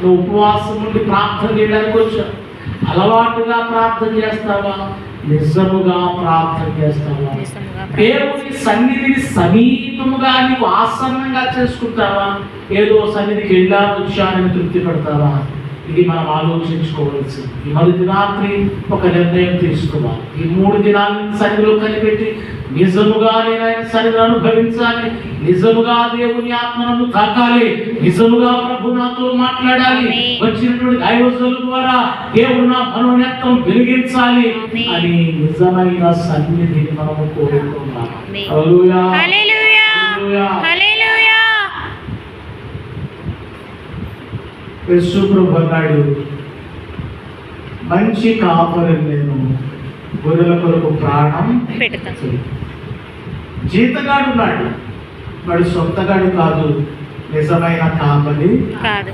నువ్వు ఉపవాసం నుండి ప్రార్థన చేయడానికి వచ్చావు. అలవాటుగా ప్రార్థన చేస్తావా? నిజముగా ప్రార్థన చేస్తావా? దేవుని సన్నిధిని సమీపముగా నీవు ఆసన్నంగా చేసుకుంటావా? ఏదో సన్నిధికి వెళ్ళా వచ్చానని తృప్తి పడతావా? ఇది మనం ఆలోచించుకోవాల్సింది. ఈ మొదటి రాత్రి ఒక నిర్ణయం తీసుకోవాలి. ఈ 3 దినాలను సన్నిధిలో కనిపెట్టి నిజముగా నేను ఆయన సన్నిధిని అనుభవించాలి, నిజముగా దేవుని ఆత్మను తాకాలి, నిజముగా ప్రభు నాతో మాట్లాడాలి, వచ్చినటువంటి దైవజనుల ద్వారా దేవుడు నా మనోనేత్రం వెలిగించాలి అని నిజమైన సన్నిధిని మనము కోరుకుందాం. హల్లెలూయా, హల్లెలూయా, హల్లెలూయా. యేసు ప్రభు అన్నాడు, మంచి కాపరిని నేను, గొర్రెల కొరకు ప్రాణం పెడతాను. జీతగాడు ఉన్నాడు, వాడు సొంతగాడు కాదు, నిజమైన కాపరి కాదు.